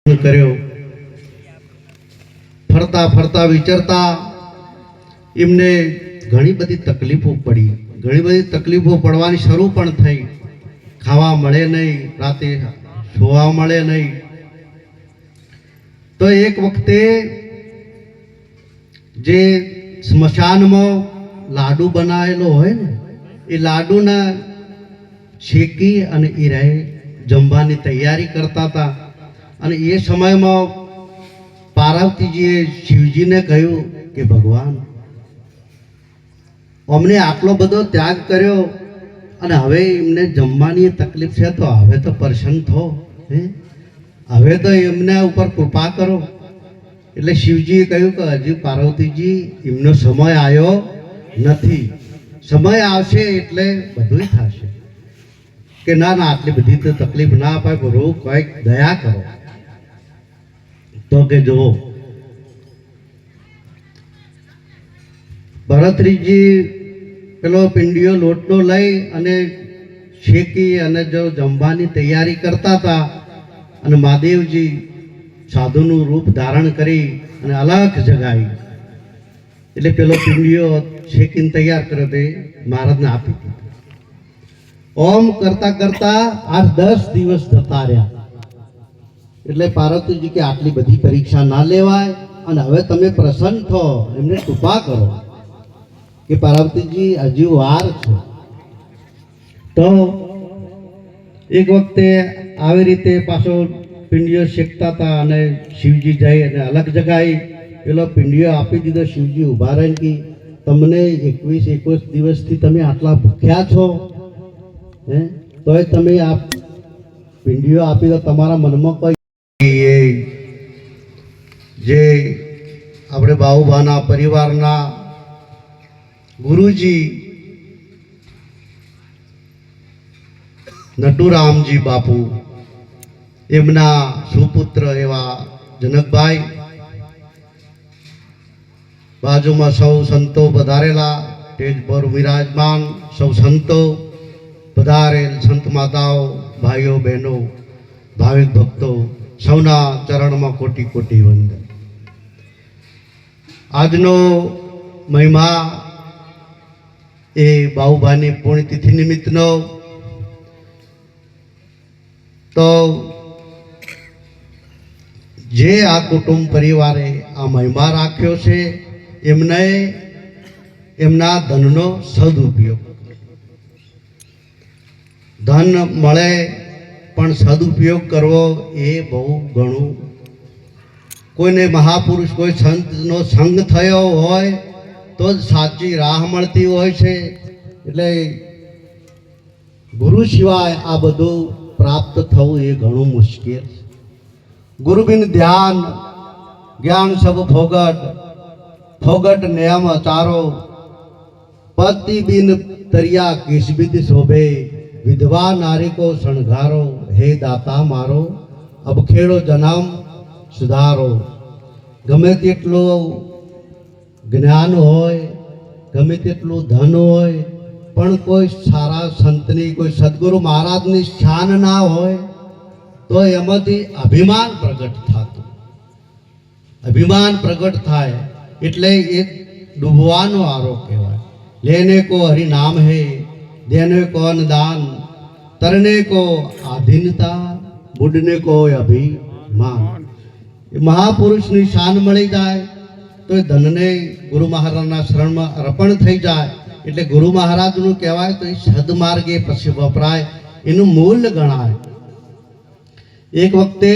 કર્યો ફરતા ફરતા વિચરતા એમને ઘણી બધી તકલીફો પડી, ઘણી બધી તકલીફો પડવાની શરૂ પણ થઈ. ખાવા મળે નહીં, રાતે સુવા મળે નહીં. તો એક વખતે જે સ્મશાનમાં લાડુ બનાવેલો હોય ને એ લાડુને શેકી અને એ રહે જમવાની તૈયારી કરતા હતા. અને એ સમયમાં પાર્વતીજીએ શિવજીને કહ્યું કે ભગવાન, અમને આટલો બધો ત્યાગ કર્યો અને હવે એમને જમવાની તકલીફ છે, તો હવે તો પ્રસન્ન થો, હવે તો એમના ઉપર કૃપા કરો. એટલે શિવજીએ કહ્યું કે હજી પાર્વતીજી એમનો સમય આવ્યો નથી, સમય આવશે એટલે બધું થશે. કે ના ના, આટલી બધી તો તકલીફ ના અપાય, ગુરુ કંઈક દયા કરો. તો કે જુઓ, ભરતરીજી પેલો પિંડીયો લોટનો લઈ અને શેકી અને જો જમવાની તૈયારી કરતા હતા અને મહાદેવજી સાધુનું રૂપ ધારણ કરી અને અલગ જગાવી. એટલે પેલો પિંડીયો શેકીને તૈયાર કર્યો તે મહારાજને આપી દીધો. ઓમ કરતા કરતા 8-10 દિવસ જતા રહ્યા. એટલે પાર્વતીજી કે આટલી બધી પરીક્ષા ના લેવાય અને હવે તમે પ્રસન્ન થો, એમને કૃપા કરો. કે પાર્વતીજી હજુ વાર છે. તો એક વખતે આવી રીતે પાછો પિંડીઓ શેકતા હતા અને શિવજી જઈ અને અલગ જગાઈ પેલો પિંડીઓ આપી દીધો. શિવજી ઊભા રહીને કે તમને 21 દિવસથી તમે આટલા ભૂખ્યા છો, તોય તમે આ પિંડીઓ આપી દો. તમારા મનમાં કોઈ જે આપણે બાઉભાના પરિવારના ગુરુજી નટુરામજી બાપુ, એમના સુપુત્ર એવા જનકભાઈ, બાજુમાં સૌ સંતો પધારેલા, સ્ટેજ પર વિરાજમાન સૌ સંતો પધારેલ, સંત માતાઓ, ભાઈઓ બહેનો, ભાવિક ભક્તો, સૌના ચરણમાં કોટી કોટી વંદન. આજનો મહિમા એ બાઉભાની પુણ્યતિથિ નિમિત્તનો. તો જે આ કુટુંબ પરિવારે આ મહિમા રાખ્યો છે એમને એમના ધનનો સદુપયોગ. ધન મળે પણ સદુપયોગ કરવો એ બહુ ઘણું. કોઈને મહાપુરુષ, કોઈ સંતનો સંગ થયો હોય તો જ સાચી રાહ મળતી હોય છે. એટલે ગુરુ સિવાય આ બધું પ્રાપ્ત થવું એ ઘણું મુશ્કેલ. ગુરુ બિન ધ્યાન જ્ઞાન સબ ફોગટ, ફોગટ નિયમ અચારો, પતિ બિન તરિયા કિસબિદ શોભે, વિધવા નારી કો શણગારો, હે દાતા મારો અબખેડો જન્મ સુધારો. ગમે તેટલું જ્ઞાન હોય, ગમે તેટલું ધન હોય, પણ કોઈ સારા સંતની, કોઈ સદગુરુ મહારાજની શાન ના હોય તો એમાંથી અભિમાન પ્રગટ થતું. અભિમાન પ્રગટ થાય એટલે એ ડૂબવાનો આરો કહેવાય. લેને કો હરિ નામ હે, દેને કો અન્નદાન, તરને કો આધીનતા, બુડને કો અભિમાન. એ મહાપુરુષની શાન મળી જાય તો એ ધનને ગુરુ મહારાજના શરણમાં અર્પણ થઈ જાય. એટલે ગુરુ મહારાજનું કહેવાય તો એ સદમાર્ગે પછી વપરાય, એનું મૂલ્ય ગણાય. એક વખતે